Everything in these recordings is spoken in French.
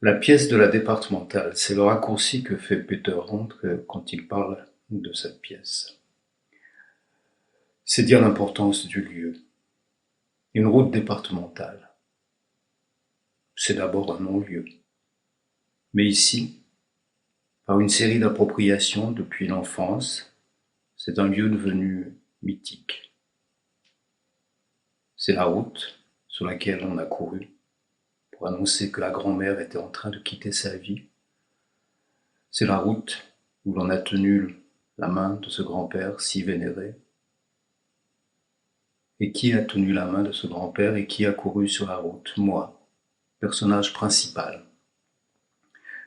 La pièce de la départementale, c'est le raccourci que fait Peter Handke quand il parle de cette pièce. C'est dire l'importance du lieu. Une route départementale, c'est d'abord un non-lieu. Mais ici, par une série d'appropriations depuis l'enfance, c'est un lieu devenu mythique. C'est la route sur laquelle on a couru pour annoncer que la grand-mère était en train de quitter sa vie. C'est la route où l'on a tenu la main de ce grand-père si vénéré. Et qui a tenu la main de ce grand-père et qui a couru sur la route? Moi, personnage principal.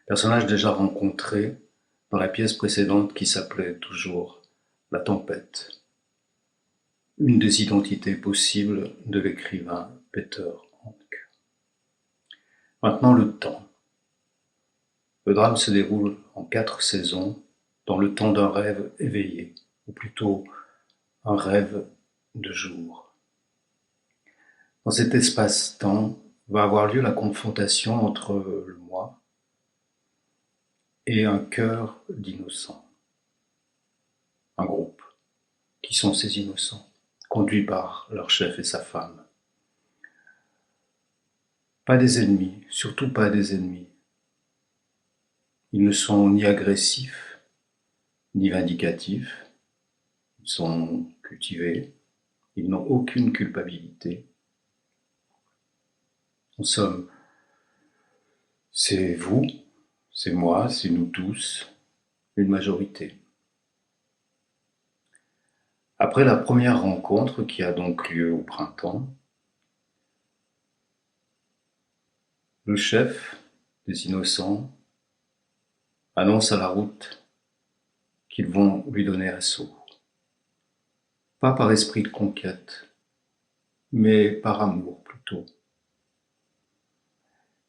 Personnage déjà rencontré dans la pièce précédente qui s'appelait toujours La Tempête. Une des identités possibles de l'écrivain Peter Handke. Maintenant le temps. Le drame se déroule en 4 saisons, dans le temps d'un rêve éveillé, ou plutôt un rêve de jour. Dans cet espace-temps va avoir lieu la confrontation entre le moi et un cœur d'innocents. Un groupe. Qui sont ces innocents, conduits par leur chef et sa femme. Pas des ennemis, surtout pas des ennemis. Ils ne sont ni agressifs, ni vindicatifs. Ils sont cultivés. Ils n'ont aucune culpabilité. En somme, c'est vous, c'est moi, c'est nous tous, une majorité. Après la première rencontre qui a donc lieu au printemps, le chef des innocents annonce à la route qu'ils vont lui donner assaut. Pas par esprit de conquête, mais par amour plutôt.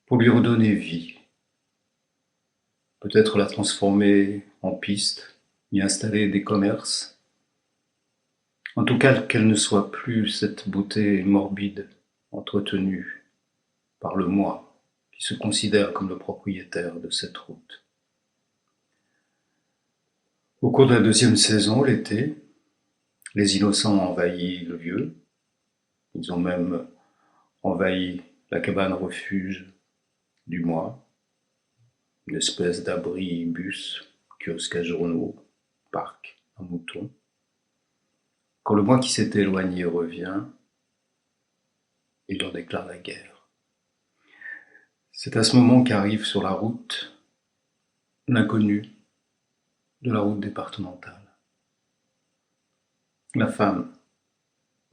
Pour lui redonner vie. Peut-être la transformer en piste, y installer des commerces. En tout cas, qu'elle ne soit plus cette beauté morbide entretenue par le moi qui se considère comme le propriétaire de cette route. Au cours de la 2e saison, l'été, les innocents ont envahi le lieu. Ils ont même envahi la cabane refuge du moi, une espèce d'abri-bus, kiosque à journaux, parc, un mouton. Quand le moi qui s'était éloigné revient, il leur déclare la guerre. C'est à ce moment qu'arrive sur la route l'inconnu de la route départementale. La femme,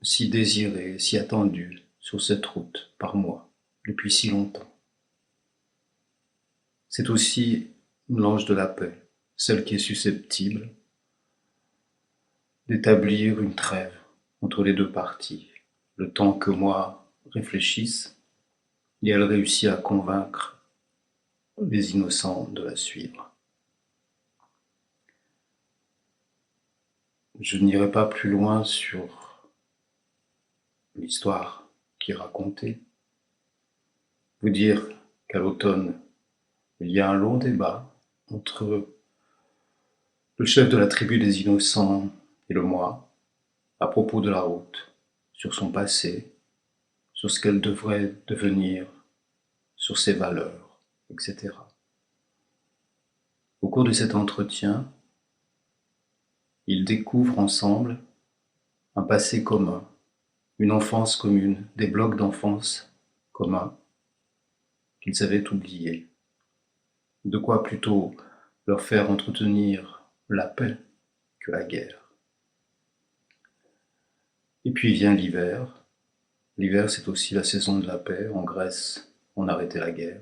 si désirée, si attendue sur cette route par moi depuis si longtemps. C'est aussi l'ange de la paix, celle qui est susceptible d'établir une trêve entre les deux parties, le temps que moi réfléchisse, et elle réussit à convaincre les innocents de la suivre. Je n'irai pas plus loin sur l'histoire qui est racontée. Vous dire qu'à l'automne, il y a un long débat entre le chef de la tribu des innocents et le moi à propos de la route, sur son passé, sur ce qu'elle devrait devenir, sur ses valeurs, etc. Au cours de cet entretien, ils découvrent ensemble un passé commun, une enfance commune, des blocs d'enfance communs qu'ils avaient oubliés. De quoi plutôt leur faire entretenir la paix que la guerre. Et puis vient l'hiver. L'hiver, c'est aussi la saison de la paix. En Grèce, on arrêtait la guerre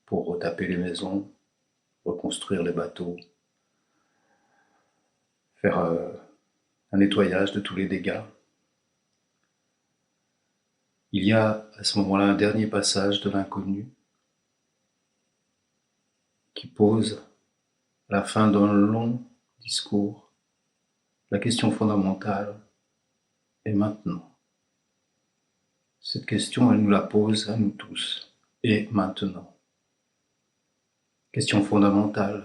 pour retaper les maisons, reconstruire les bateaux, faire un nettoyage de tous les dégâts. Il y a à ce moment-là un dernier passage de l'inconnu qui pose, à la fin d'un long discours, la question fondamentale est maintenant. Cette question, elle nous la pose à nous tous. Et maintenant. question fondamentale,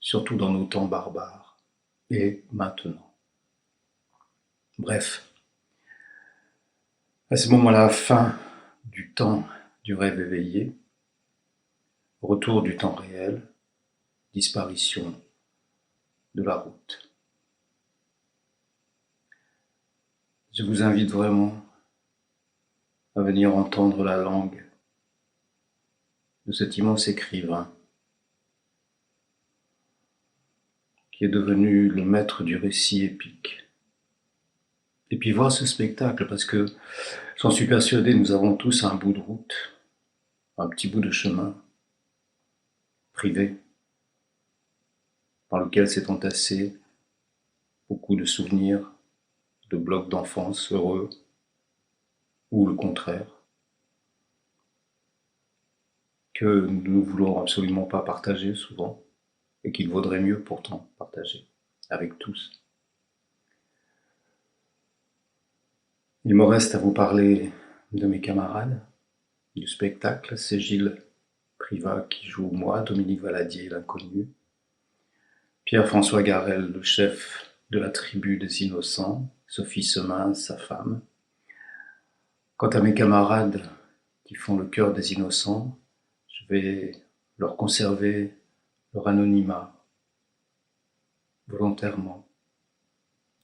surtout dans nos temps barbares, et maintenant. Bref, à ce moment-là, fin du temps du rêve éveillé, retour du temps réel, disparition de la route. Je vous invite vraiment à venir entendre la langue de cet immense écrivain qui est devenu le maître du récit épique. Et puis voir ce spectacle, parce que j'en suis persuadé, nous avons tous un bout de route, un petit bout de chemin privé, dans lequel s'est entassé beaucoup de souvenirs, de blocs d'enfance heureux, ou le contraire, que nous ne voulons absolument pas partager souvent, et qu'il vaudrait mieux pourtant partager avec tous. Il me reste à vous parler de mes camarades, du spectacle. C'est Gilles Privat qui joue moi, Dominique Valadier, l'inconnu, Pierre-François Garel, le chef de la tribu des innocents, Sophie Semin, sa femme. Quant à mes camarades qui font le cœur des innocents, je vais leur conserver leur anonymat, volontairement,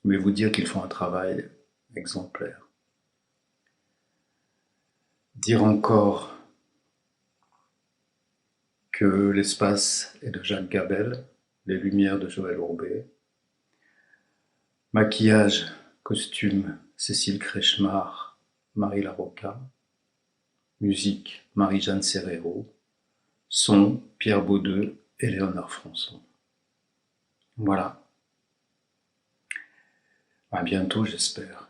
mais vous dire qu'ils font un travail exemplaire. Dire encore que l'espace est de Jacques Gabel, les lumières de Joël Hourbet, maquillage, costume, Cécile Kretschmar, Marie Larocca, musique, Marie-Jeanne Serrero, son, Pierre Baudeux et Léonard Françon. Voilà. À bientôt, j'espère.